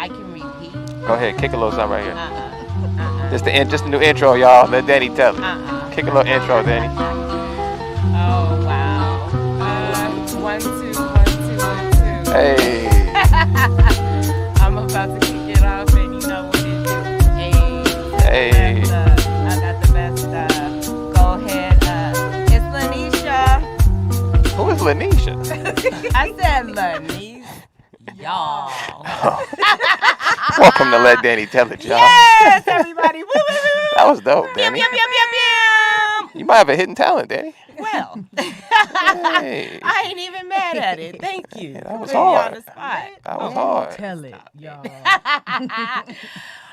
I can repeat. Go ahead, kick a little something right here. Just the new intro, y'all. Let Danny tell it. Kick a little intro, Danny. Oh wow. 1 2 1 2 1 2. Hey. I'm about to kick it off, and you know what it is. Hey. I got the best stuff. Go ahead. It's Lanisha. Who is Lanisha? I said Lanisha. Y'all. Welcome to Let Danny Tell It, y'all. Yes, everybody. Woo, woo, woo. That was dope, Danny. Yum. You might have a hidden talent, Danny. Well, Hey. I ain't even mad at it. Thank you. Yeah, that was Put me hard. on the spot. That was hard. Tell it, y'all.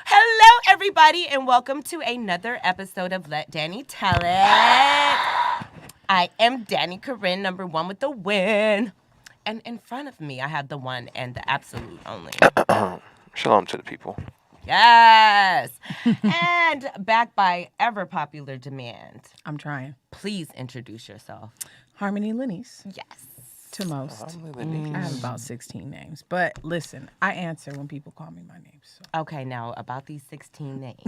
Hello, everybody, and welcome to another episode of Let Danny Tell It. I am Danny Corinne, number one with the win. And in front of me, I have the one and the absolute only. Shalom to the people. Yes. And back by ever popular demand. I'm trying. Please introduce yourself. Harmony Lennies, Yes. to most. I have Mm. about 16 names. But listen, I answer when people call me my name. So. Okay, now about these 16 names.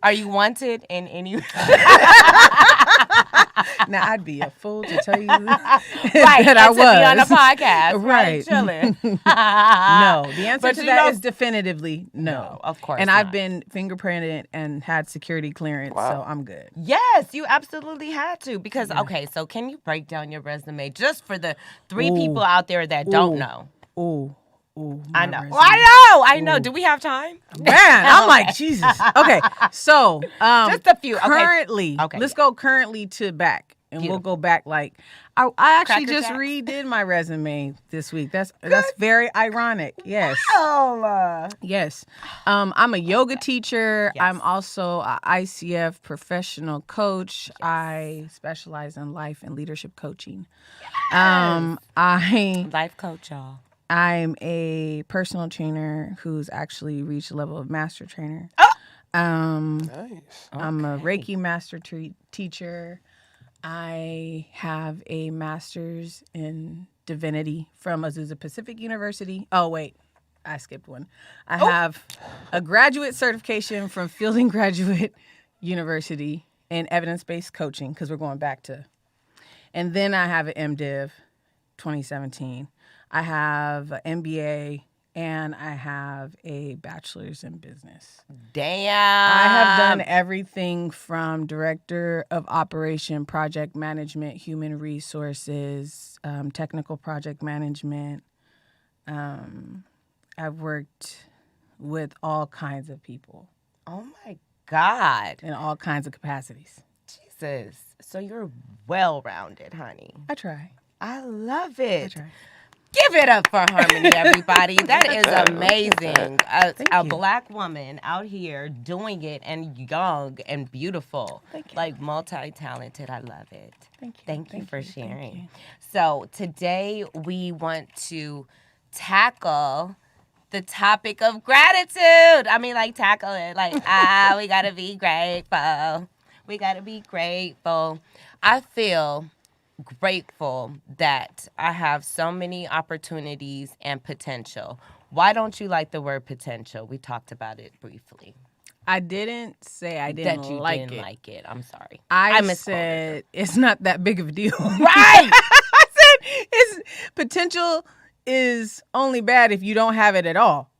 Are you wanted in any... Now, I'd be a fool to tell you Right, that I and to was. be on a podcast, Right. chilling. No, the answer But to you that know- is definitively no. Of course And not. I've been fingerprinted and had security clearance, Wow. so I'm good. Yes, you absolutely had to because, okay, so can you break down your resume just for the three people out there that don't know? Ooh. I my know. resume. I know. Do we have time? Man, I'm like, Jesus. Okay, so Just a few. Okay. Currently, Okay, let's yeah. go currently to back, and we'll Beautiful. go back like I actually Cracker just Jacks? redid my resume this week. That's very ironic. Yes. Oh, Yes. I'm a yoga teacher. Yes. I'm also a ICF professional coach. I specialize in life and leadership coaching. I'm life coach, y'all. a personal trainer who's actually reached the level of master trainer. Nice. I'm a Reiki master teacher. I have a master's in divinity from Azusa Pacific University. Oh, wait. I skipped one. I have a graduate certification from Fielding Graduate University in evidence-based coaching, because we're going back to. And then I have an MDiv 2017. I have an MBA, and I have a bachelor's in business. Damn. I have done everything from director of operation, project management, human resources, technical project management. I've worked with all kinds of people Oh, my God. in all kinds of capacities. Jesus. So you're well-rounded, honey. I try. I love it. I try. Give it up for Harmony, everybody. That is amazing. A you. black woman out here doing it and young and beautiful. Thank you. Like multi-talented. I love it. Thank you. Thank you for Thank sharing. you. So today we want to tackle the topic of gratitude. I mean, like tackle it. Like, we got to be grateful. We got to be grateful. I feel grateful that I have so many opportunities and potential. Why don't you like the word potential? We talked about it briefly. I didn't say I didn't That you like didn't it. like it. I'm sorry. I misquoted said it's not that big of a deal. Right. I said it's potential is only bad if you don't have it at all.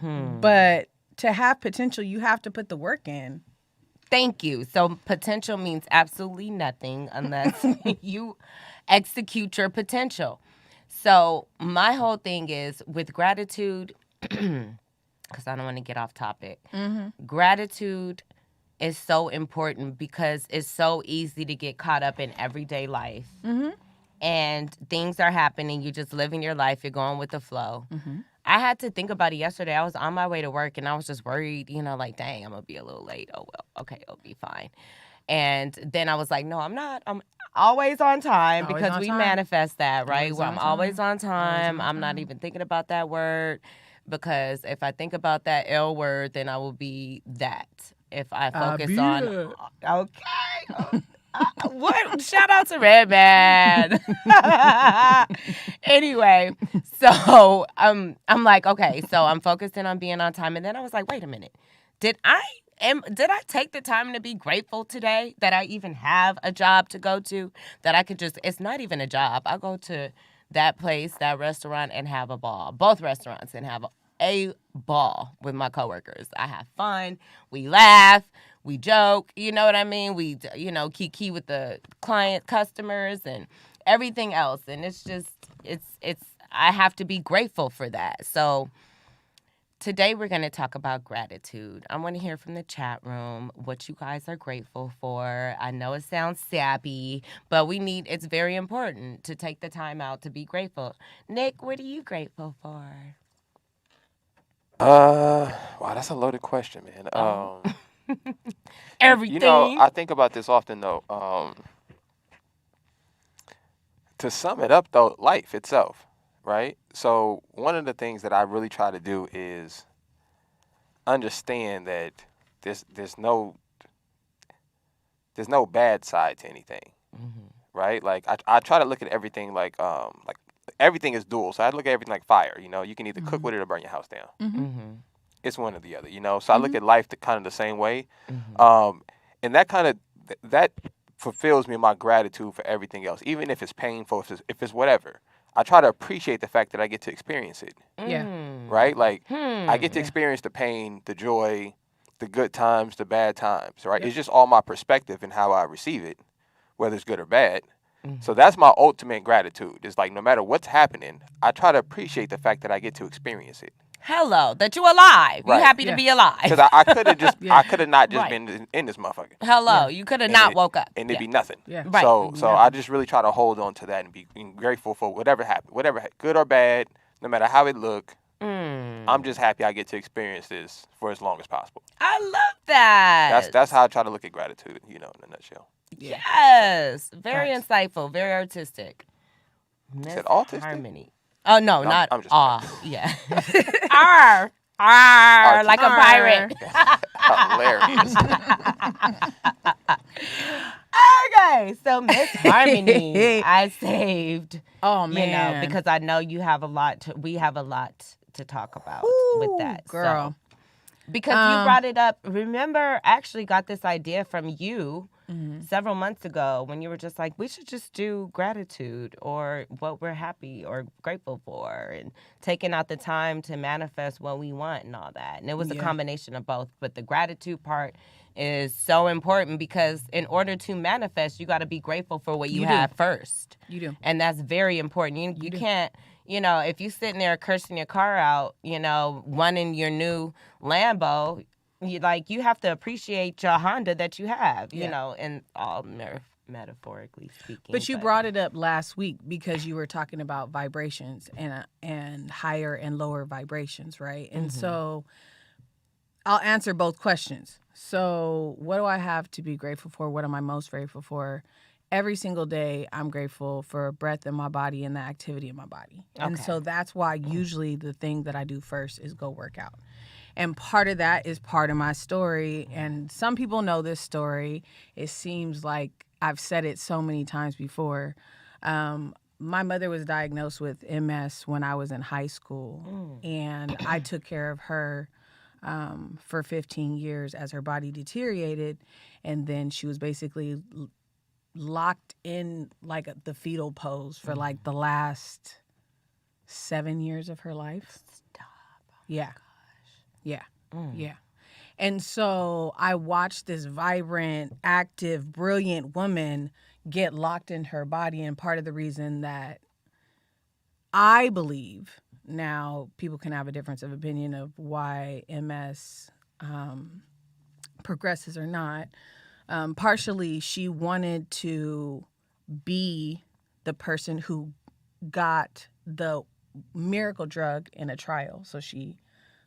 But to have potential, you have to put the work in. Thank you. So potential means absolutely nothing unless you execute your potential. So my whole thing is with gratitude, because I don't want to get off topic. Gratitude is so important because it's so easy to get caught up in everyday life. And things are happening. You're just living your life. You're going with the flow. I had to think about it yesterday. I was on my way to work, and I was just worried, like, dang, I'm going to be a little late. Oh, well, okay, it'll be fine. And then I was like, no, I'm not. I'm always on time Always because on we time. manifest that, right? Always Where on I'm time. always on time. on I'm not time. even thinking about that word because if I think about that L word, then I will be that. If I focus on... Abita. Okay. What? Shout out to Redman. Anyway, so I'm like, okay, so I'm focusing on being on time, and then I was like, wait a minute, did I take the time to be grateful today that I even have a job to go to, that I could just, it's not even a job. I go to that place, that restaurant, and have a ball. Both restaurants, and have a ball with my coworkers. I have fun. We laugh. We joke. You know what I mean? We, kiki with the customers, and everything else. And it's just, I have to be grateful for that. So today we're going to talk about gratitude. I want to hear from the chat room what you guys are grateful for. I know it sounds sappy, but it's very important to take the time out to be grateful. Nick, what are you grateful for? Wow, that's a loaded question, man. Everything. I think about this often, though. To sum it up, though, life itself, right? So one of the things that I really try to do is understand that there's no bad side to anything, right? Like I try to look at everything like everything is dual. So I look at everything like fire. You can either cook with it or burn your house down. It's one or the other. So I look at life kind of the same way, and that fulfills me in my gratitude for everything else, even if it's painful, if it's whatever. I try to appreciate the fact that I get to experience it. Yeah. Right? Like, I get to experience the pain, the joy, the good times, the bad times, right? Yep. It's just all my perspective and how I receive it, whether it's good or bad. So that's my ultimate gratitude. It's like, no matter what's happening, I try to appreciate the fact that I get to experience it. Hello, that you alive. Right. You happy to be alive. Because I could have I could have not just Right. been in this motherfucker. Hello, you could have not woke up. And it'd be nothing. Yeah. Right. So I just really try to hold on to that and be grateful for whatever happened, good or bad, no matter how it look. I'm just happy I get to experience this for as long as possible. I love that. That's how I try to look at gratitude, in a nutshell. Yeah. Yes. Very Facts. insightful, very artistic. Miss said autistic? Harmony. Oh, no, not I'm just yeah. R. R. Like a Arr. pirate. Hilarious. Okay, so Miss Harmony, I saved. Oh man. Because I know we have a lot to talk about with that. Girl. So, because you brought it up. Remember, I actually got this idea from you several months ago when you were just like, we should just do gratitude or what we're happy or grateful for, and taking out the time to manifest what we want and all that. And it was a combination of both. But the gratitude part is so important, because in order to manifest, you got to be grateful for what you have first. You do. And that's very important. You can't, if you sitting there cursing your car out, wanting your new Lambo, you have to appreciate your Honda that you have, and all metaphorically speaking. But you brought it up last week because you were talking about vibrations and higher and lower vibrations, right? And so I'll answer both questions. So what do I have to be grateful for? What am I most grateful for? Every single day, I'm grateful for breath in my body and the activity in my body. Okay. And so that's why usually the thing that I do first is go work out. And part of that is part of my story. And some people know this story. It seems like I've said it so many times before. My mother was diagnosed with MS when I was in high school. And I took care of her for 15 years as her body deteriorated. And then she was basically locked in like the fetal pose for like the last 7 years of her life. Stop. Yeah. Yeah. Yeah. And so I watched this vibrant, active, brilliant woman get locked in her body. And part of the reason that I believe, now people can have a difference of opinion of why MS progresses or not. Partially, she wanted to be the person who got the miracle drug in a trial. So she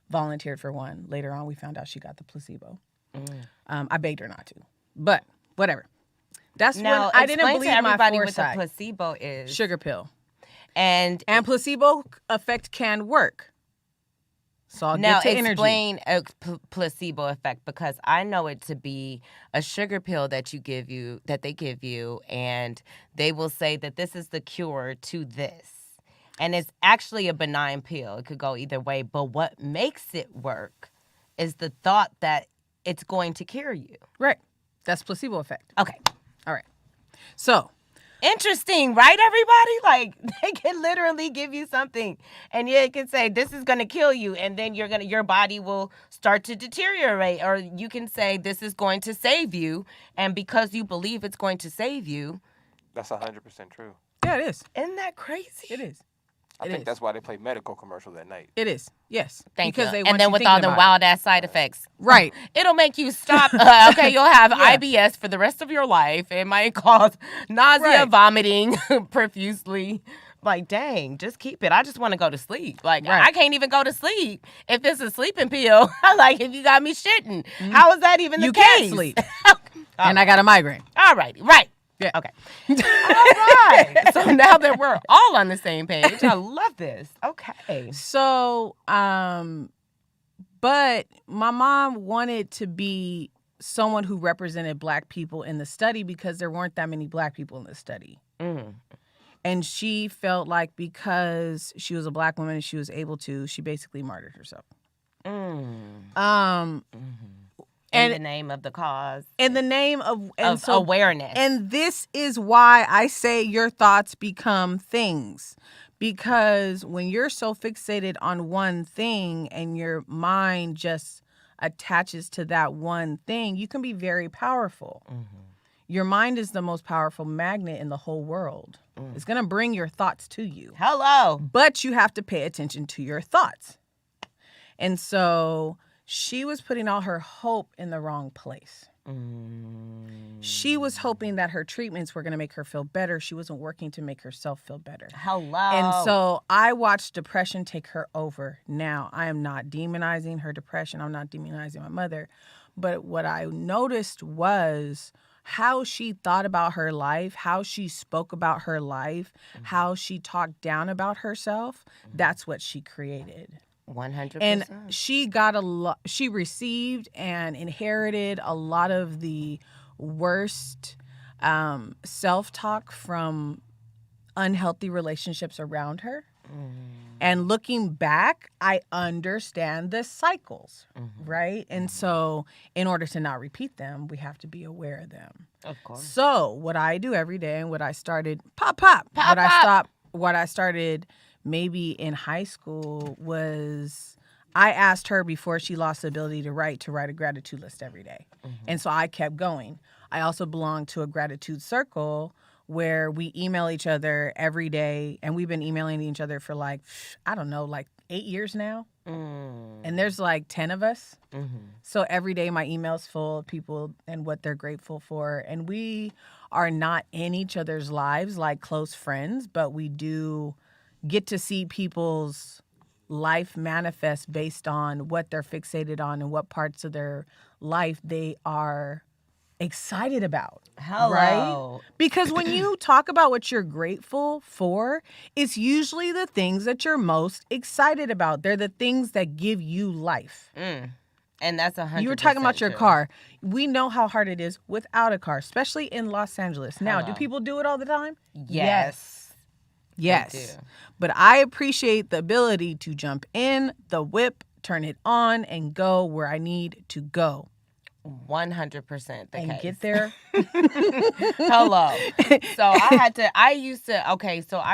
volunteered for one. Later on, we found out she got the placebo. I begged her not to, but whatever. That's now, when I didn't believe to everybody my what the foresight. placebo is. Sugar pill. And placebo effect can work. So I'll Now get to energy. explain a placebo effect, because I know it to be a sugar pill that they give you, and they will say that this is the cure to this. And it's actually a benign pill. It could go either way. But what makes it work is the thought that it's going to cure you. Right. That's placebo effect. Okay. All right. So Interesting, right, everybody? Like, they can literally give you something, and it can say this is going to kill you, and then your body will start to deteriorate. Or you can say this is going to save you, and because you believe it's going to save you. That's 100% true. yeah, it is. Isn't that crazy? It is. I think that's why they play medical commercials at night. It is. Yes. Thank because you. They want And then you with thinking all the about wild ass side effects. Right. It'll make you stop. Okay, you'll have Yeah. IBS for the rest of your life. It might cause nausea, Right. vomiting profusely. Like, dang, just keep it. I just want to go to sleep. Like, Right. I can't even go to sleep if it's a sleeping pill. Like, if you got me shitting. How is that even You the case? can't sleep. And I got a migraine. All righty. Right. Yeah. Okay. All right. So now that we're all on the same page, I love this. Okay. So, but my mom wanted to be someone who represented Black people in the study because there weren't that many Black people in the study. Mm. And she felt like because she was a Black woman and she was able to, she basically martyred herself. In And the name of the cause. in the name of Awareness. And this is why I say your thoughts become things. Because when you're so fixated on one thing and your mind just attaches to that one thing, you can be very powerful. Your mind is the most powerful magnet in the whole world. It's going to bring your thoughts to you. Hello. But you have to pay attention to your thoughts. And so she was putting all her hope in the wrong place. She was hoping that her treatments were going to make her feel better. She wasn't working to make herself feel better. Hello. And so I watched depression take her over. Now, I am not demonizing her depression. I'm not demonizing my mother. But what I noticed was how she thought about her life, how she spoke about her life, how she talked down about herself. That's what she created. 100%. And she got she received and inherited a lot of the worst self-talk from unhealthy relationships around her. And looking back, I understand the cycles, right? And so in order to not repeat them, we have to be aware of them. Of course. So what I do every day and what I started, what I started maybe in high school was I asked her before she lost the ability to write a gratitude list every day. And so I kept going. I also belonged to a gratitude circle where we email each other every day. And we've been emailing each other for like 8 years now. And there's like 10 of us. So every day my email's full of people and what they're grateful for. And we are not in each other's lives like close friends, but we do get to see people's life manifest based on what they're fixated on and what parts of their life they are excited about. Hello. Right? Because when you talk about what you're grateful for, it's usually the things that you're most excited about. They're the things that give you life. And that's 100%. You were talking about your true. car. We know how hard it is without a car, especially in Los Angeles. Now, do people do it all the time? Yes. Yes. do. But I appreciate the ability to jump in the whip, turn it on, and go where I need to go. 100% And case. get there. Hello. So I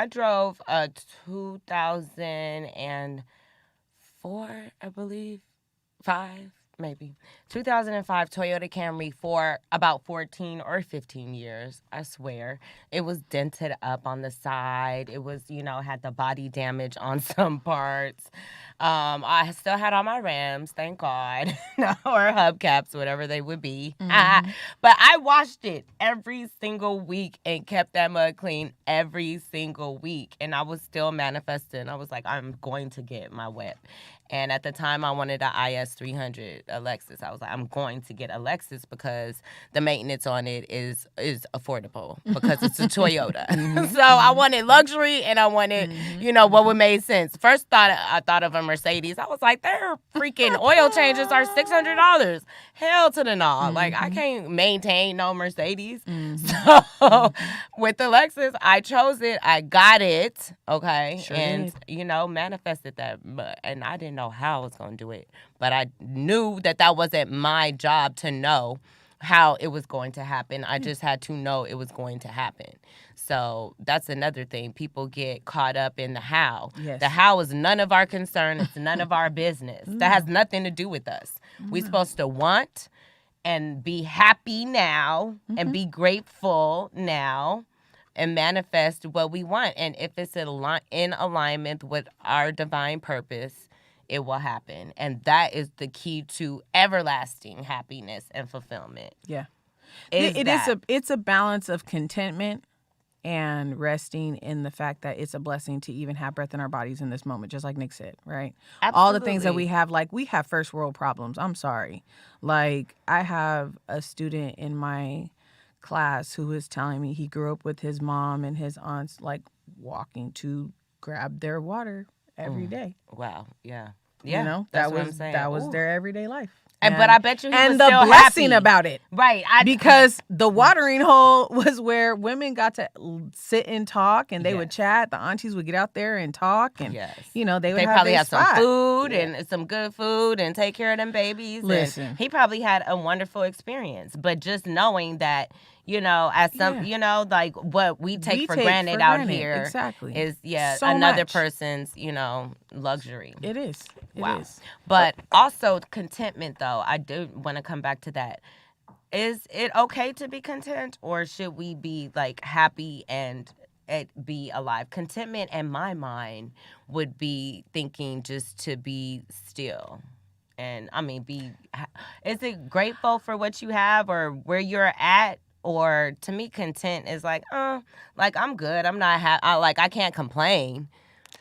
drove a 2004, I believe, 2005 Toyota Camry for about 14 or 15 years, I swear. It was dented up on the side. It was, had the body damage on some parts. I still had all my rims, thank God, or hubcaps, whatever they would be. But I washed it every single week and kept that mud clean every single week. And I was still manifesting. I was like, I'm going to get my whip. And at the time, I wanted an IS 300. a Lexus. I was like, I'm going to get a Lexus because the maintenance on it is affordable because it's a Toyota. So I wanted luxury and I wanted, what would make sense. First I thought of a Mercedes. I was like, their freaking oil changes are $600. Hell to the no. Like, I can't maintain no Mercedes. So with the Lexus, I chose it. I got it. Okay. Sure and, did. Manifested that. And I didn't know how I was going to do it. But I knew that wasn't my job to know how it was going to happen. I just had to know it was going to happen. So that's another thing. People get caught up in the how. Yes. The how is none of our concern. It's none of our business. That has nothing to do with us. We're supposed to want and be happy now and be grateful now and manifest what we want. And if it's in alignment with our divine purpose, it will happen. And that is the key to everlasting happiness and fulfillment. Yeah. It's a balance of contentment and resting in the fact that it's a blessing to even have breath in our bodies in this moment, just like Nick said, right? Absolutely. All the things that we have, like we have first world problems. I'm sorry. Like I have a student in my class who was telling me he grew up with his mom and his aunts like walking to grab their water every day. Wow. Yeah. You know, that's that what was I'm saying. that was Ooh. their everyday life. But I bet you he and was the still blessing happy. about it, right? Because the watering hole was where women got to sit and talk, and they would chat. The aunties would get out there and talk, and they would probably their have spot. some food and some good food and take care of them babies. Listen, and he probably had a wonderful experience, but just knowing that. As some, like what we take for granted out here is, so another much. Person's, luxury. It is. Wow. But also contentment, though, I do want to come back to that. Is it okay to be content, or should we be like happy and be alive? Contentment in my mind would be thinking just to be still. And I mean, is it grateful for what you have or where you're at? Or to me, content is like I'm good. I'm not I can't complain,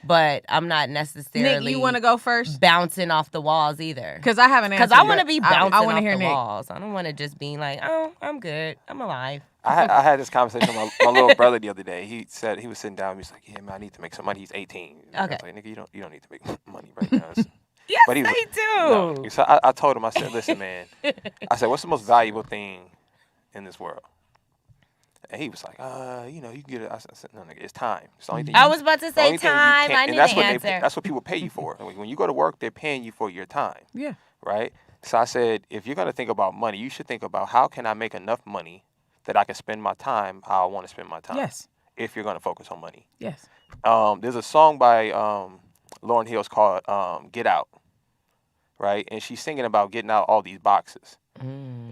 but I'm not necessarily. Nick, you want to go first? Bouncing off the walls either. Because I have an answer. Because I want to be bouncing I off hear the Nick. walls. I don't want to just be like, oh, I'm good. I'm alive. I had this conversation with my little brother the other day. He said he was sitting down. He was like, "Yeah, man, I need to make some money." He's 18. Okay. I was like, "Nigga, you don't need to make money right now." Yes, but he was, they do. No. So I told him, I said, "Listen, man," I said, "What's the most valuable thing in this world?" And he was like, you can get it. I said, no, nigga, it's time. It's the only thing. I was about to say time. I need an answer. That's what people pay you for. When you go to work, they're paying you for your time. Yeah. Right? So I said, if you're going to think about money, you should think about how can I make enough money that I can spend my time how I want to spend my time. Yes. If you're going to focus on money. Yes. There's a song by Lauryn Hill's called Get Out. Right? And she's singing about getting out all these boxes.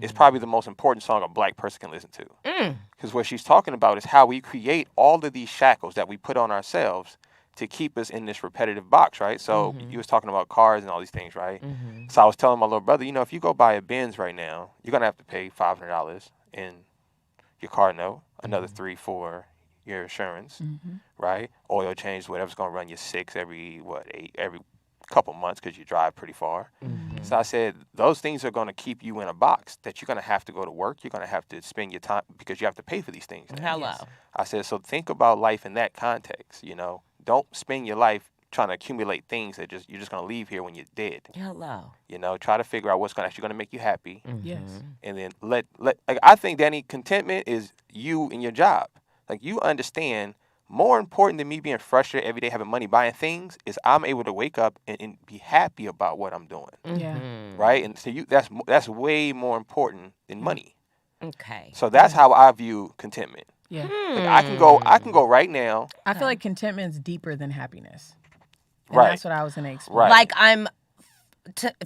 It's probably the most important song a black person can listen to. Because what she's talking about is how we create all of these shackles that we put on ourselves to keep us in this repetitive box, right? So you was talking about cars and all these things, right? So I was telling my little brother, if you go buy a Benz right now, you're going to have to pay $500 in your car note, another $300 for your insurance, right? Oil change, whatever's going to run you $6 every couple months because you drive pretty far. So I said, those things are going to keep you in a box that you're going to have to go to work. You're going to have to spend your time because you have to pay for these things. Hello. I said, so think about life in that context. Don't spend your life trying to accumulate things that you're just going to leave here when you're dead. Hello. Try to figure out what's actually going to make you happy. Yes. And then like, I think, Danny, contentment is you and your job. Like, you understand, more important than me being frustrated every day having money buying things is I'm able to wake up and be happy about what I'm doing. Yeah. Right? And so that's way more important than money. Okay. So that's how I view contentment. Yeah. Like, I can go right now. I feel like contentment's deeper than happiness. And Right. That's what I was going to explain. Right. Like I'm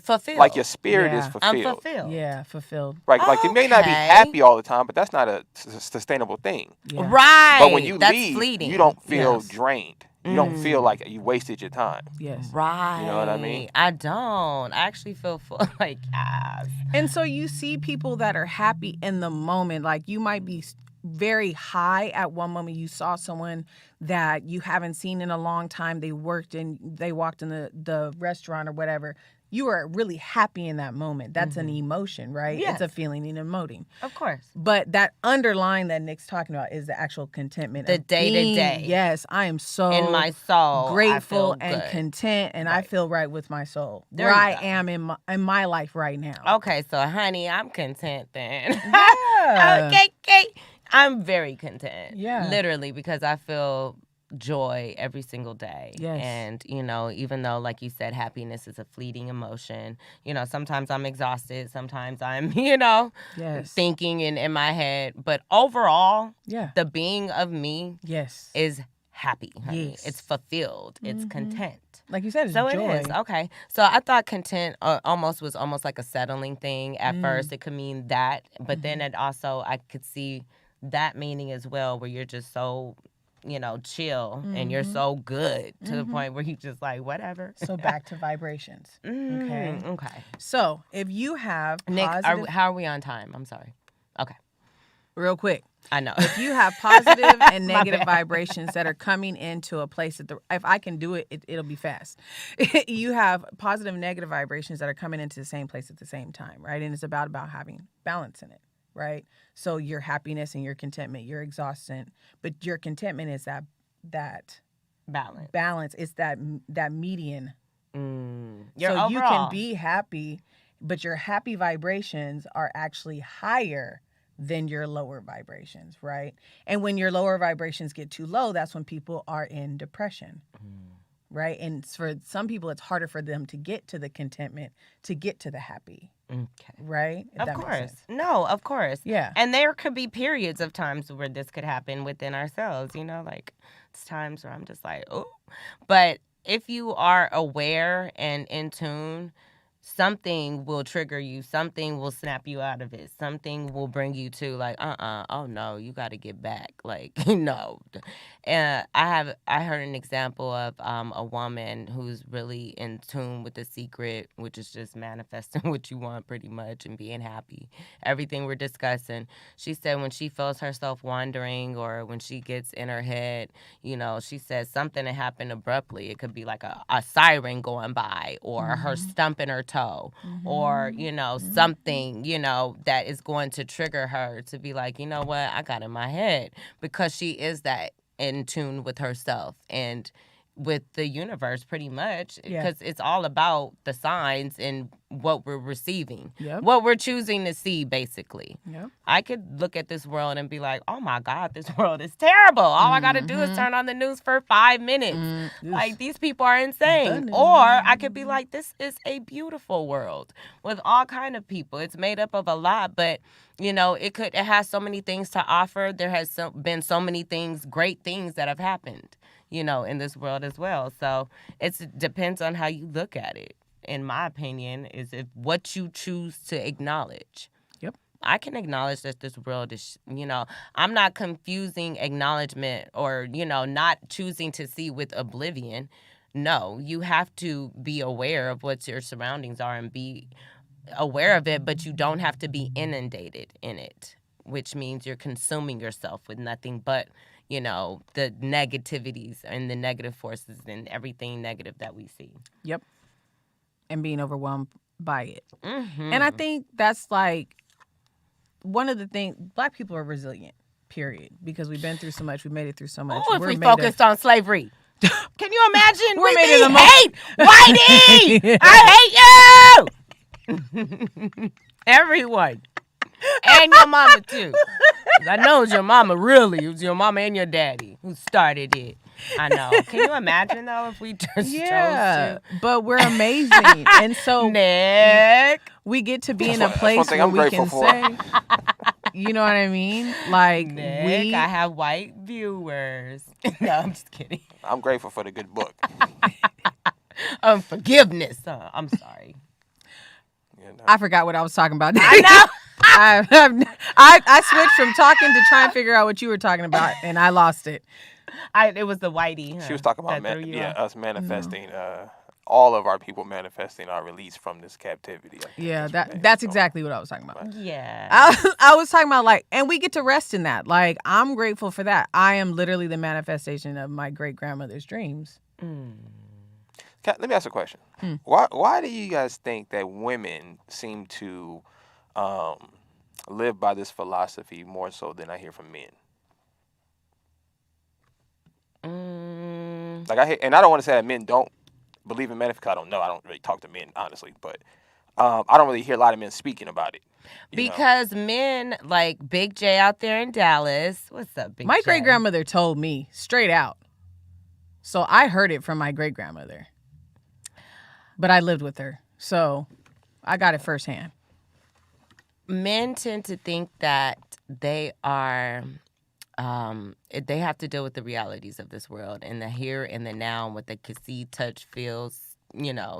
fulfilled. Like your spirit is Yeah. fulfilled. I'm fulfilled. Yeah, fulfilled. Right. Like you may not be Okay. happy all the time, but that's not a sustainable thing. Yeah. Right. But when you That's leave, fleeting. you don't feel Yes. drained. You don't feel like you wasted your time. Yes. Right. You know what I mean? I don't. I actually feel like yes. And so you see people that are happy in the moment. Like you might be very high at one moment. You saw someone that you haven't seen in a long time. They walked in the restaurant or whatever. You were really happy in that moment. That's an emotion, right? Yes. It's a feeling and emoting. Of course. But that underlying that Nick's talking about is the actual contentment. The of day-to-day. being- Yes, I am so In my soul, grateful I feel and good. content, and I Right. feel right with my soul. There Where you I go. am in my life right now. Okay, so honey, I'm content then. Yeah. Okay. I'm very content. Yeah. Literally, because I feel joy every single day. Yes. And, even though, like you said, happiness is a fleeting emotion, sometimes I'm exhausted, sometimes I'm, Yes. thinking in my head. But overall, Yeah. the being of me Yes. is happy, honey. Yes. It's fulfilled. It's content. Like you said, it's So joy. it is. Okay. So I thought content was almost like a settling thing. At first, it could mean that. But then it also, I could see that meaning as well, where you're just so, chill and you're so good to the point where you just like, whatever. So back to vibrations. Okay. Okay. So if you have Nick, positive, how are we on time? I'm sorry. Okay. real quick, I know. if you have positive and My negative bad. vibrations that are coming into a place if I can do it, it'll be fast. You have positive and negative vibrations that are coming into the same place at the same time, right? And it's about having balance in it, right? So your happiness and your contentment, your exhaustion, but your contentment is that Balance. balance. It's that median. Your So you overall. can be happy, but your happy vibrations are actually higher than your lower vibrations, right? And when your lower vibrations get too low, that's when people are in depression, right? And for some people, it's harder for them to get to the contentment, to get to the happy, Okay. right? If Of that makes course. sense. No, of course. Yeah. And there could be periods of times where this could happen within ourselves, like it's times where I'm just like, oh. But if you are aware and in tune, something will trigger you. Something will snap you out of it. Something will bring you to like, oh no, you got to get back. Like, no. I heard an example of a woman who's really in tune with the secret, which is just manifesting what you want pretty much and being happy. Everything we're discussing. She said when she feels herself wandering or when she gets in her head, she says something that happened abruptly. It could be like a siren going by or her stumping her toe or, something, that is going to trigger her to be like, you know what, I got in my head, because she is that in tune with herself and with the universe pretty much, because it's all about the signs and what we're receiving, what we're choosing to see, basically. I could look at this world and be like, oh my God, this world is terrible. All I got to do is turn on the news for 5 minutes. Like, these people are insane. Or I could be like, this is a beautiful world with all kind of people. It's made up of a lot, but it has so many things to offer. There has been so many things, great things that have happened, in this world as well. So it depends on how you look at it. In my opinion, is if what you choose to acknowledge. Yep. I can acknowledge that this world is, I'm not confusing acknowledgement or, not choosing to see with oblivion. No, you have to be aware of what your surroundings are and be aware of it, but you don't have to be inundated in it, which means you're consuming yourself with nothing but, the negativities and the negative forces and everything negative that we see. Yep. And being overwhelmed by it. And I think that's like one of the things, Black people are resilient, period, because we've been through so much. We made it through so much. Oh, if we made focused on slavery. Can you imagine? We're we made of the hate Whitey. I hate you. Everyone. And your mama, too. 'Cause I know it's your mama, really. It was your mama and your daddy who started it. I know. Can you imagine, though, if we just chose to? But we're amazing. And so Nick. we get to be in That's a one place thing where I'm we grateful can for. say, you know what I mean? Like, Nick, I have white viewers. No, I'm just kidding. I'm grateful for the good book. Forgiveness. I'm sorry. I forgot what I was talking about. I know. I switched from talking to trying to figure out what you were talking about, and I lost it. It was the whitey. She was talking about that threw you off. us manifesting all of our people manifesting are released from this captivity. Yeah, that's exactly what I was talking about. Yeah. I was talking about like, and we get to rest in that. Like, I'm grateful for that. I am literally the manifestation of my great grandmother's dreams. Let me ask a question. Why do you guys think that women seem to live by this philosophy more so than I hear from men? Like and I don't want to say that men don't believe in manifestation. I don't know. I don't really talk to men honestly, but I don't really hear a lot of men speaking about it. Because men like Big J out there in Dallas. What's up, Big J? My great grandmother told me straight out. So I heard it from my great grandmother. But I lived with her. So I got it firsthand. Men tend to think that they are, they have to deal with the realities of this world and the here and the now and what they can see, touch, feel,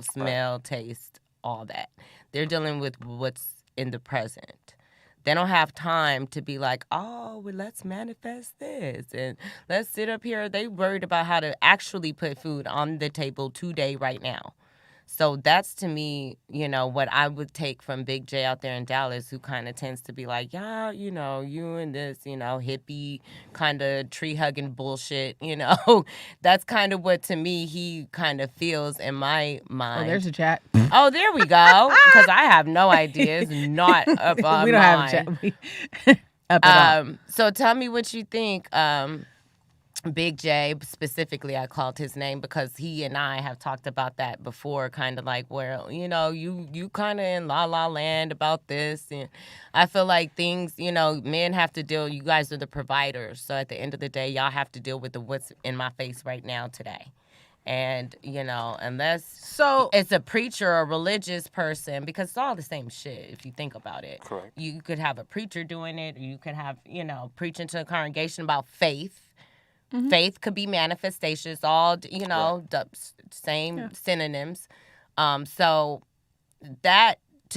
smell, taste, all that. They're dealing with what's in the present. They don't have time to be like, oh, well, let's manifest this and let's sit up here. They worried about how to actually put food on the table today, right now. So that's, to me, what I would take from Big J out there in Dallas, who kind of tends to be like, yeah, you and this, hippie kind of tree-hugging bullshit, That's kind of what, to me, he kind of feels in my mind. Oh, there's a chat. Oh, there we go. Because I have no idea. It's not up on We don't mine. have a chat. Up at all. So tell me what you think. Big J, specifically, I called his name because he and I have talked about that before, kind of like, well, you kind of in la la land about this. And I feel like things, men have to deal, you guys are the providers. So at the end of the day, y'all have to deal with what's in my face right now today. And, unless it's a preacher or a religious person, because it's all the same shit if you think about it. Correct. You could have a preacher doing it, or you could have, preaching to a congregation about faith. Mm-hmm. Faith could be manifestations, all, the same synonyms. So that,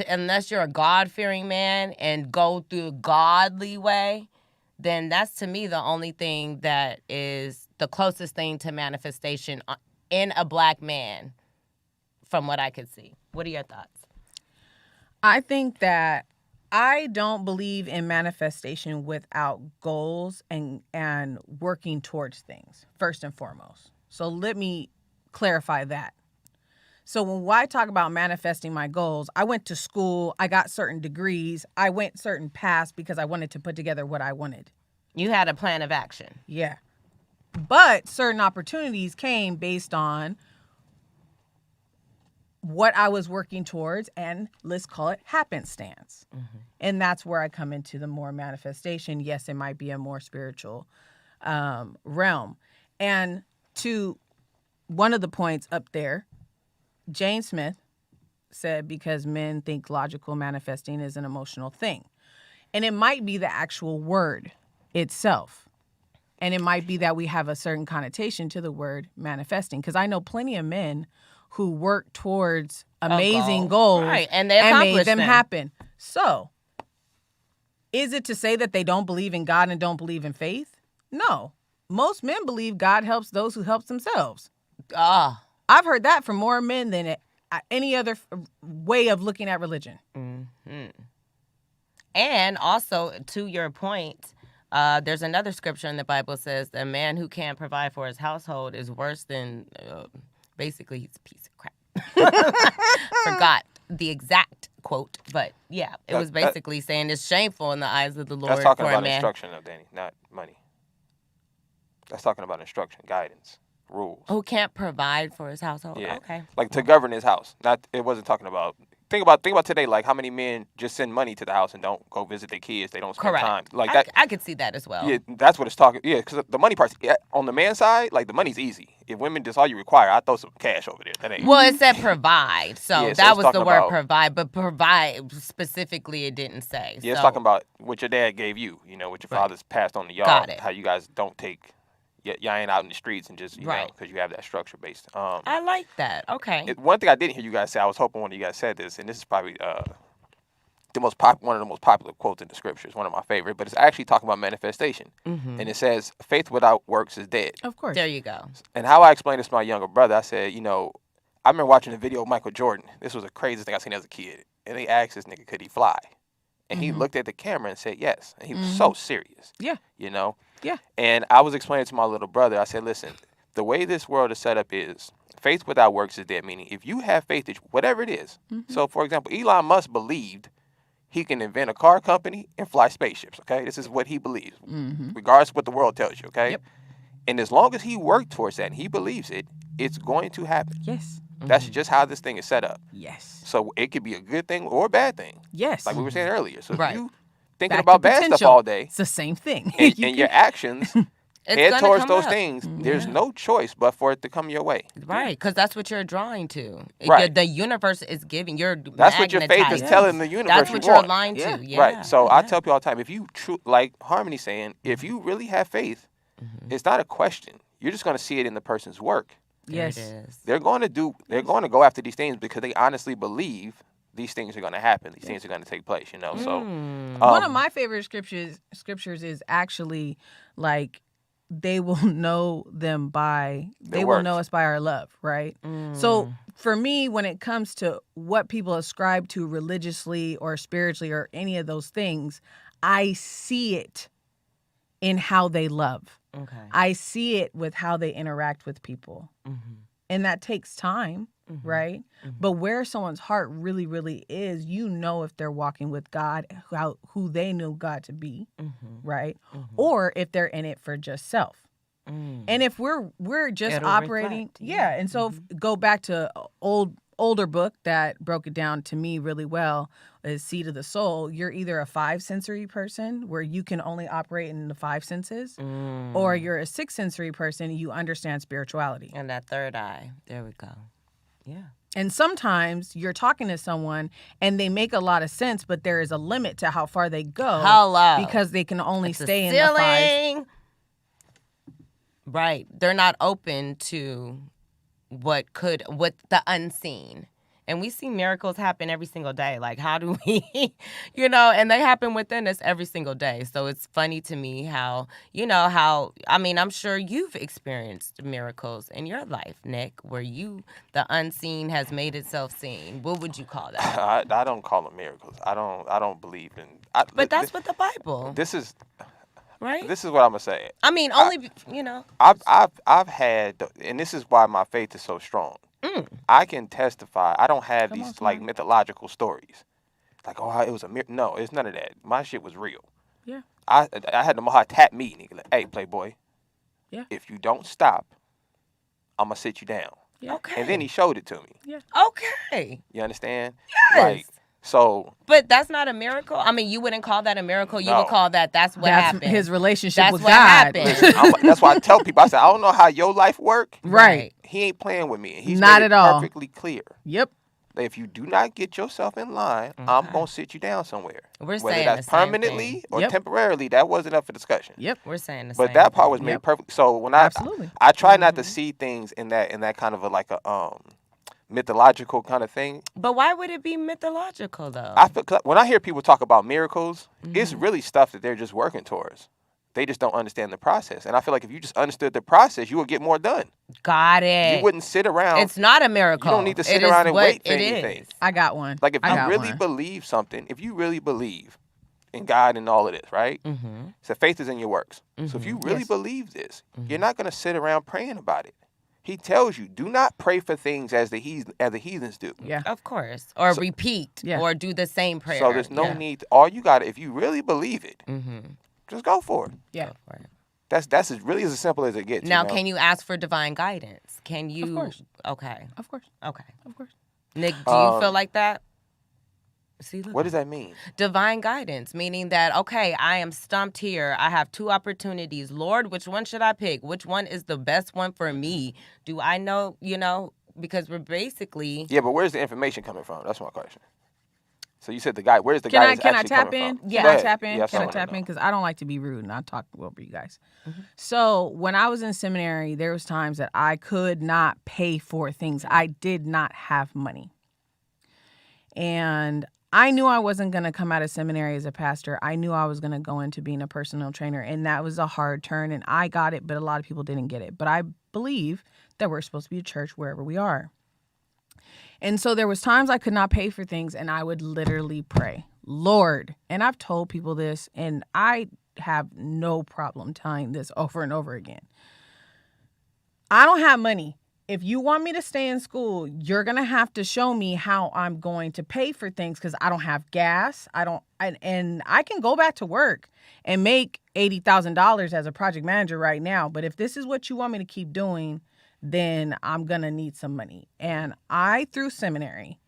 unless you're a God-fearing man and go through a godly way, then that's, to me, the only thing that is the closest thing to manifestation in a black man from what I could see. What are your thoughts? I think that I don't believe in manifestation without goals and working towards things, first and foremost. So let me clarify that. So when I talk about manifesting my goals, I went to school, I got certain degrees, I went certain paths because I wanted to put together what I wanted. You had a plan of action. Yeah. But certain opportunities came based on what I was working towards, and let's call it happenstance. Mm-hmm. And that's where I come into the more manifestation. Yes, it might be a more spiritual realm. And to one of the points up there, Jane Smith said, because men think logical manifesting is an emotional thing. And it might be the actual word itself. And it might be that we have a certain connotation to the word manifesting. Because I know plenty of men who work towards amazing goals, right, and they accomplish made them happen. So, is it to say that they don't believe in God and don't believe in faith? No. Most men believe God helps those who help themselves. I've heard that from more men than any other way of looking at religion. Mm-hmm. And also, to your point, there's another scripture in the Bible that says a man who can't provide for his household is worse than... basically, he's a piece of crap. Forgot the exact quote, but yeah, it was basically saying it's shameful in the eyes of the Lord. That's talking for about a man. Instruction, though, Danny, not money. That's talking about instruction, guidance, rules. Who can't provide for his household? Yeah. Okay. Like to govern his house. It wasn't talking about. Think about today. Like how many men just send money to the house and don't go visit their kids. They don't spend time. Like that. I could see that as well. Yeah, that's what it's talking. Yeah, because the money part on the man side, like the money's easy. If women just all you require, I throw some cash over there. That ain't. Well, it said provide, so yeah, that was the word provide. But provide specifically, it didn't say. Yeah, it's talking about what your dad gave you. What your father's passed on to y'all. Got it. How you guys don't take. Y'all ain't out in the streets and just know because you have that structure based. I like that. Okay. One thing I didn't hear you guys say, I was hoping one of you guys said this, and this is probably one of the most popular quotes in the scriptures, one of my favorite, but it's actually talking about manifestation. Mm-hmm. And it says, faith without works is dead. Of course. There you go. And how I explained this to my younger brother, I said, I remember watching a video of Michael Jordan. This was the craziest thing I seen as a kid. And they asked this nigga, could he fly? And he looked at the camera and said yes. And he was so serious. Yeah. You know? Yeah. And I was explaining to my little brother, I said, listen, the way this world is set up is faith without works is dead. Meaning if you have faith, whatever it is. So, for example, Elon Musk believed he can invent a car company and fly spaceships, okay? This is what he believes, regardless of what the world tells you, okay? Yep. And as long as he worked towards that and he believes it, it's going to happen. Yes. That's just how this thing is set up. Yes. So it could be a good thing or a bad thing, Yes. like we were saying earlier. So Right. if you thinking Back to about bad stuff potential. all day It's the same thing. and your actions It's head gonna towards come those up. things, there's no choice but for it to come your way. Right, because that's what you're drawing to. Right. The universe is giving. You're That's what your faith is magnetizing. telling the universe That's you what you're want. aligned to. Yeah. Right. So I yeah. tell people all the time, if you like Harmony saying, if you really have faith, it's not a question. You're just going to see it in the person's work. There Yes. it is. They're going to go after these things because they honestly believe these things are going to happen. These things are going to take place, you know? So One of my favorite scriptures is actually like they will know them by they will works. know us by our love, right? So for me, when it comes to what people ascribe to religiously or spiritually or any of those things, I see it in how they love. Okay. I see it with how they interact with people. And that takes time, right? But where someone's heart really, really is, you know if they're walking with God, who they knew God to be, right? Or if they're in it for just self. And if we're just It'll operating, reflect, yeah. And so go back to older book that broke it down to me really well is Seed of the Soul. You're either a 5 sensory person where you can only operate in the 5 senses, or you're a 6 sensory person, you understand spirituality. And that third eye. There we go. Yeah. And sometimes you're talking to someone and they make a lot of sense, but there is a limit to how far they go. Hello. Because they can only It's a stay in the 5. ceiling. Right. They're not open to what the unseen. And we see miracles happen every single day. Like, how do we, and they happen within us every single day. So it's funny to me how, I'm sure you've experienced miracles in your life, Nick, where the unseen has made itself seen. What would you call that? I don't call them miracles. I don't believe in. But that's what the Bible, This is right? this is what I'm gonna say. I've had, and this is why my faith is so strong. I can testify. I don't have these like mythological stories, like it was a miracle. No, it's none of that. My shit was real. Yeah. I had the Mahad tap me, nigga. Like, hey, playboy. Yeah. If you don't stop, I'm gonna sit you down. Yeah. Okay. And then he showed it to me. Okay. You understand? Yes. Like, so. But that's not a miracle. I mean, you wouldn't call that a miracle. You No. would call that's what That's happened. his relationship That's with what God. happened. Listen, that's why I tell people. I said, I don't know how your life work. Right. He ain't playing with me. He's Not made at it all. perfectly clear Yep. that if you do not get yourself in line, I'm gonna sit you down somewhere. We're Whether saying that's the same permanently thing. or Yep. temporarily, that wasn't up for discussion. Yep. We're saying the But same that part thing. was made Yep. perfect. So when Absolutely. I try not to see things in that kind of a mythological kind of thing. But why would it be mythological, though? I feel, 'cause when I hear people talk about miracles, it's really stuff that they're just working towards. They just don't understand the process. And I feel like if you just understood the process, you would get more done. Got it. You wouldn't sit around. It's not a miracle. You don't need to sit It is around and what wait for it anything. is. I got one. Like if I you got really one. believe something, if you really believe in God and all of this, right? So faith is in your works. So if you really Yes. believe this, you're not going to sit around praying about it. He tells you, do not pray for things as the heathens do. Yeah. Of course. Or repeat. Yeah. Or do the same prayer. So there's no Yeah. need. All you got to, if you really believe it, just go for it. Yeah. Go for it. That's really as simple as it gets. Now, you know? can you ask for divine guidance? Can you? Of course. Okay. Of course. Okay. Of course. Nick, do you feel like that? See, look. What does that mean? Divine guidance, meaning that, okay, I am stumped here. I have 2 opportunities. Lord, which one should I pick? Which one is the best one for me? Do I know, because we're basically... Yeah, but where's the information coming from? That's my question. So you said where's the Can I guidance can I actually tap coming in? from? Can Go I ahead. tap in? Yeah, Can I wanna tap know. in? Because I don't like to be rude and I talk over you guys. So when I was in seminary, there was times that I could not pay for things. I did not have money. And I knew I wasn't going to come out of seminary as a pastor. I knew I was going to go into being a personal trainer. And that was a hard turn. And I got it, but a lot of people didn't get it. But I believe that we're supposed to be a church wherever we are. And so there was times I could not pay for things, and I would literally pray, Lord. And I've told people this, and I have no problem telling this over and over again. I don't have money. If you want me to stay in school, you're going to have to show me how I'm going to pay for things, because I don't have gas. And I can go back to work and make $80,000 as a project manager right now. But if this is what you want me to keep doing, then I'm going to need some money. And I, through seminary,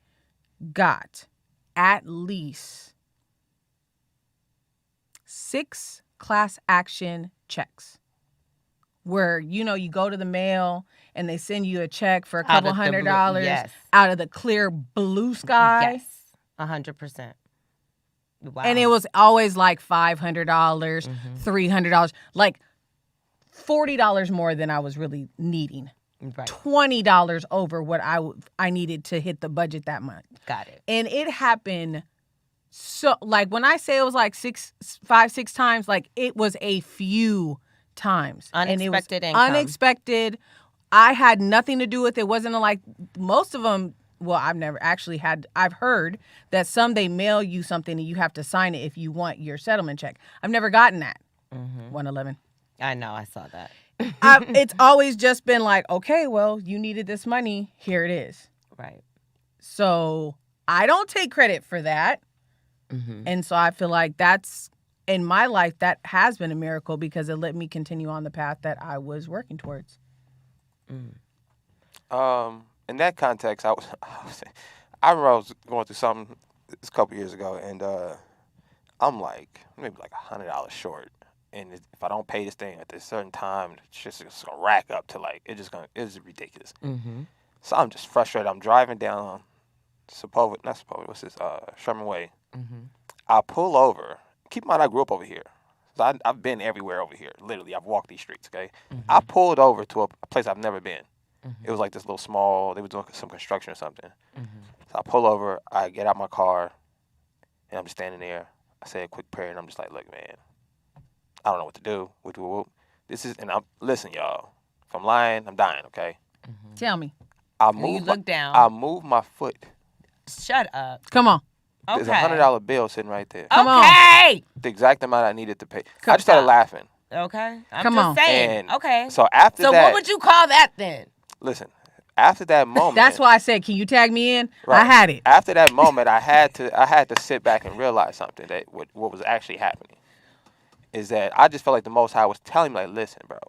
got at least 6 class action checks where, you know, you go to the mail and they send you a check for a couple $100 yes. out of the clear blue sky. Yes, 100%. Wow. And it was always like $500, $300, like $40 more than I was really needing. Right. $20 over what I needed to hit the budget that month. Got it. And it happened so, like, when I say it was like 5, 6 times, like, it was a few times. Unexpected and it was income. Unexpected. I had nothing to do with it. It wasn't like most of them. Well, I've heard that some, they mail you something and you have to sign it if you want your settlement check. I've never gotten that. 111. I know, I saw that. It's always just been like, okay, well, you needed this money. Here it is. Right. So I don't take credit for that. And so I feel like that's, in my life, that has been a miracle because it let me continue on the path that I was working towards. In that context, I remember I was going through something a couple years ago, and I'm like maybe like $100 short, and if I don't pay this thing at this certain time, it's gonna rack up to like it's ridiculous. So I'm just frustrated. I'm driving down Sherman Way. I pull over. Keep in mind, I grew up over here. So I've been everywhere over here. Literally, I've walked these streets, okay? I pulled over to a place I've never been. It was like this little small, they were doing some construction or something. So I pull over, I get out my car, and I'm just standing there. I say a quick prayer, and I'm just like, look, man, I don't know what to do. Listen, y'all. If I'm lying, I'm dying, okay? Tell me. You look down. I move my foot. Shut up. Come on. There's a $100 bill sitting right there. Come on. Okay. The exact amount I needed to pay. I just started laughing. Okay. I'm Come just on. saying. And okay. So after that. So what would you call that then? Listen, after that moment. That's why I said, can you tag me in? Right. I had it. After that moment, I had to sit back and realize something, that what was actually happening is that I just felt like the Most High was telling me, like, listen, bro,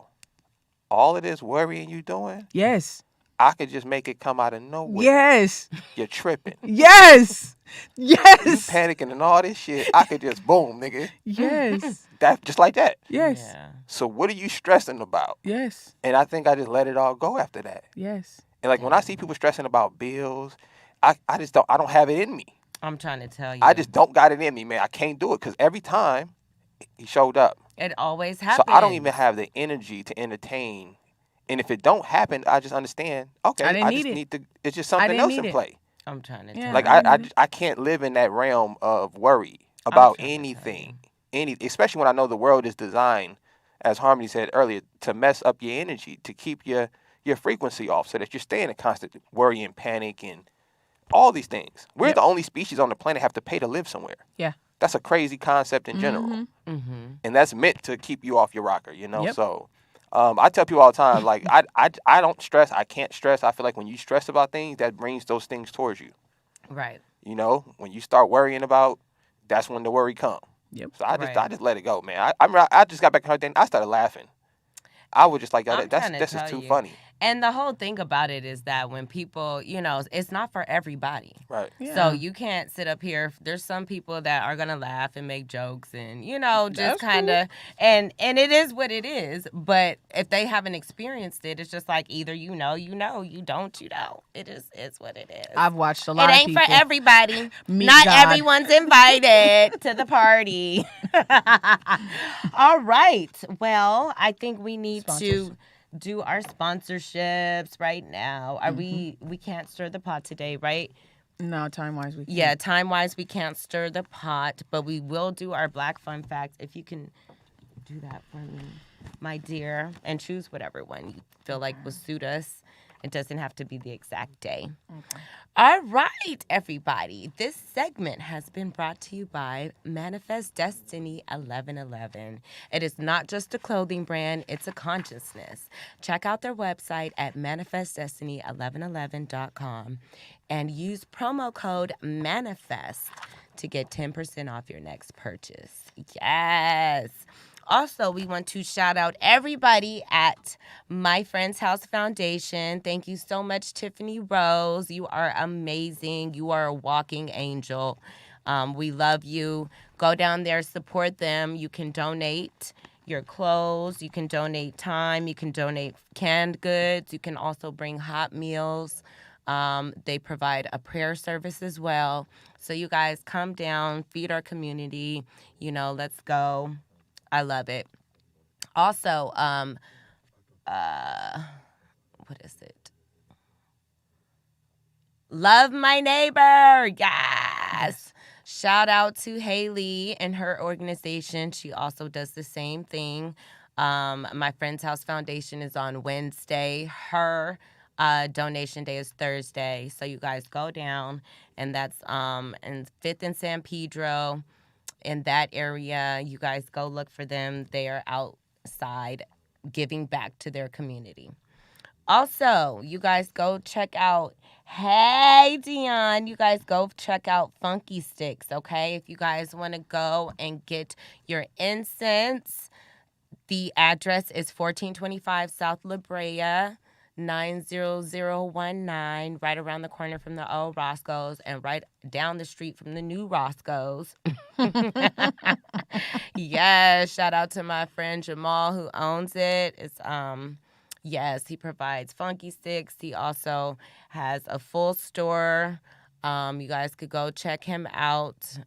all of this worrying you doing, Yes. I could just make it come out of nowhere. Yes. You're tripping. Yes. You Yes. panicking and all this shit. I could just boom, nigga. Yes. That just like that. Yes. Yeah. So what are you stressing about? Yes. And I think I just let it all go after that. Yes. And like when I see people stressing about bills, I don't have it in me. I'm trying to tell you. I just don't got it in me, man. I can't do it because every time he showed up. It always happens. So I don't even have the energy to entertain. And if it don't happen, I just understand. Okay, I just it. need to. It's just something didn't else need in it. play. I'm trying to Yeah. tell Like you. I can't live in that realm of worry about trying to anything. Especially when I know the world is designed, as Harmony said earlier, to mess up your energy, to keep your frequency off, so that you're staying in constant worry and panic and all these things. We're the only species on the planet have to pay to live somewhere. Yeah. That's a crazy concept in general. And that's meant to keep you off your rocker, you know? Yep. So I tell people all the time, like, I don't stress. I can't stress. I feel like when you stress about things, that brings those things towards you. Right. You know, when you start worrying about, that's when the worry come. Yep. So I Right. just let it go, man. I just got back home and I started laughing. I was just like, I'm that's trying to just tell too you. funny. And the whole thing about it is that when people, it's not for everybody. Right. Yeah. So you can't sit up here. There's some people that are gonna laugh and make jokes and just That's kind of and it is what it is. But if they haven't experienced it, it's just like either you don't, you don't. It is what it is. I've watched a lot It of ain't people. for everybody. Meet Not God. everyone's invited to the party. All right. Well, I think we need Sponsors. to do our sponsorships right now. Are we can't stir the pot today, right? No, time-wise, we can't. Yeah, time-wise, we can't stir the pot, but we will do our Black Fun Facts. If you can do that for me, my dear, and choose whatever one you feel like will suit us. It doesn't have to be the exact day. Okay. All right, everybody. This segment has been brought to you by Manifest Destiny 1111. It is not just a clothing brand, it's a consciousness. Check out their website at manifestdestiny1111.com and use promo code MANIFEST to get 10% off your next purchase. Yes. Also, we want to shout out everybody at My Friend's House Foundation. Thank you so much, Tiffany Rose. You are amazing. You are a walking angel. We love you. Go down there, support them. You can donate your clothes. You can donate time. You can donate canned goods. You can also bring hot meals. They provide a prayer service as well. So you guys come down, feed our community. Let's go. I love it. Also, what is it? Love my neighbor. Yes. Shout out to Haley and her organization. She also does the same thing. My Friend's House Foundation is on Wednesday. Her donation day is Thursday. So you guys go down, and that's in 5th and San Pedro. In that area, you guys go look for them. They are outside giving back to their community. Also, you guys go check out, hey Dion, you guys go check out Funky Sticks, okay? If you guys want to go and get your incense, the address is 1425 South La Brea, 90019, right around the corner from the old Roscoe's and right down the street from the new Roscoe's. Yes, shout out to my friend Jamal who owns it. Yes, he provides Funky Sticks. He also has a full store. You guys could go check him out.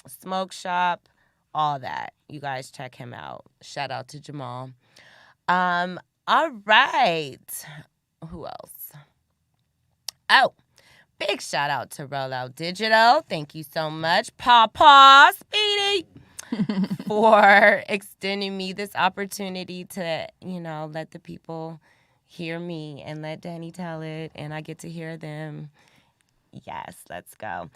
Smoke shop, all that. You guys check him out. Shout out to Jamal. All right. Who else? Oh, big shout out to Rollout Digital. Thank you so much, Papa Speedy, for extending me this opportunity to, let the people hear me and let Danny tell it, and I get to hear them. Yes, let's go.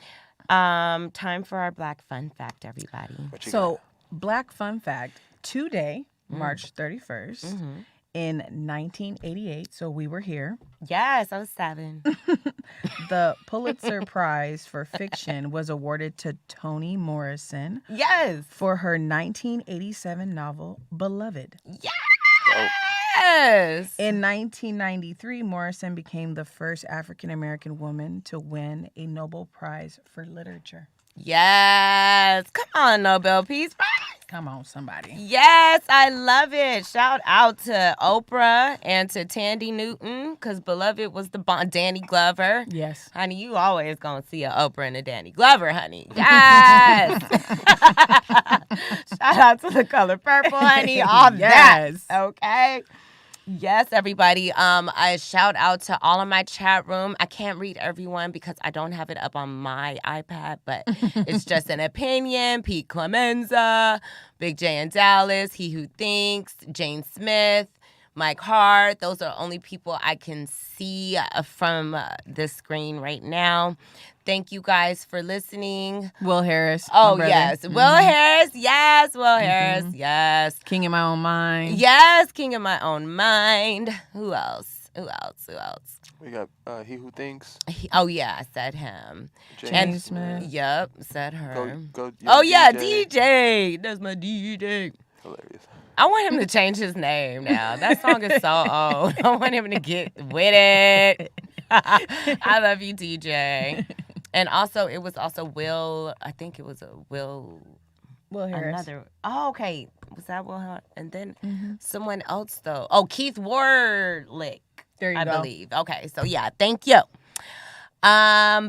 Time for our Black Fun Fact, everybody. So, Black Fun Fact, today, March 31st, in 1988, so we were here, Yes, I was 7. the Pulitzer Prize for Fiction was awarded to Toni Morrison Yes. for her 1987 novel, Beloved. Yes. In 1993, Morrison became the first African-American woman to win a Nobel Prize for Literature. Yes. Come on, Nobel Peace Prize. Come on, somebody. Yes, I love it. Shout out to Oprah and to Tandy Newton, because Beloved was the Danny Glover. Yes. Honey, you always going to see a Oprah and a Danny Glover, honey. Yes. Shout out to The Color Purple, honey. All Yes. that. Okay. Yes, everybody. I shout out to all of my chat room. I can't read everyone because I don't have it up on my iPad, but it's just an opinion. Pete Clemenza, Big J in Dallas, He Who Thinks, Jane Smith, Mike Hart. Those are the only people I can see from this screen right now. Thank you guys for listening. Will Harris. Oh, yes. Will Harris. Yes, Will Harris. Yes. King of My Own Mind. Yes, King of My Own Mind. Who else? We got He Who Thinks. Oh, yeah, I said him. Jane Smith. Yep, said her. Go, Oh, yeah, DJ. That's my DJ. Hilarious. I want him to change his name now. That song is so old. I want him to get with it. I love you, DJ. And also, it was also Will. I think it was a Will. Will Harris. Oh, okay. Was that Will Harris? And then someone else, though. Oh, Keith Wardlick. There you I go. believe. Okay, so yeah, thank you.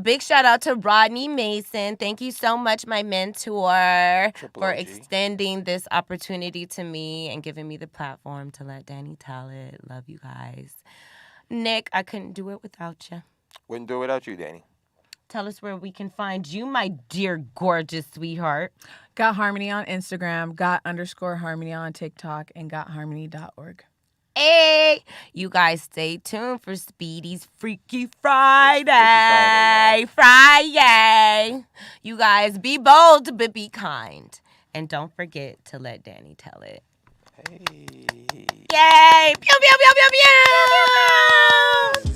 Big shout out to Rodney Mason. Thank you so much, my mentor, Triple for OG. extending this opportunity to me and giving me the platform to let Danny tell it. Love you guys. Nick, I couldn't do it without you. Wouldn't do it without you, Danny. Tell us where we can find you, my dear, gorgeous sweetheart. Got Harmony on Instagram, got _Harmony on TikTok, and gotharmony.org. Hey, you guys stay tuned for Speedy's Freaky Friday. Friday. You guys be bold, but be kind. And don't forget to let Danny tell it. Hey. Yay! Pew, pew, pew, pew, pew!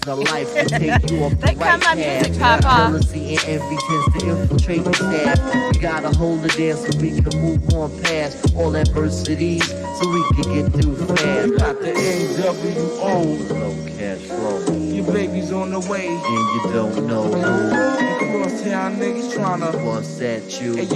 The life will take you off the They right cut my path. music top off. Jealousy and envy tends to infiltrate the staff. We gotta hold it there so we can move on past all adversities, so we can get through fast. Got the NWO, Low cash flow, your baby's on the way. and you don't know who Cross town niggas tryna wants at you. Hey, yo,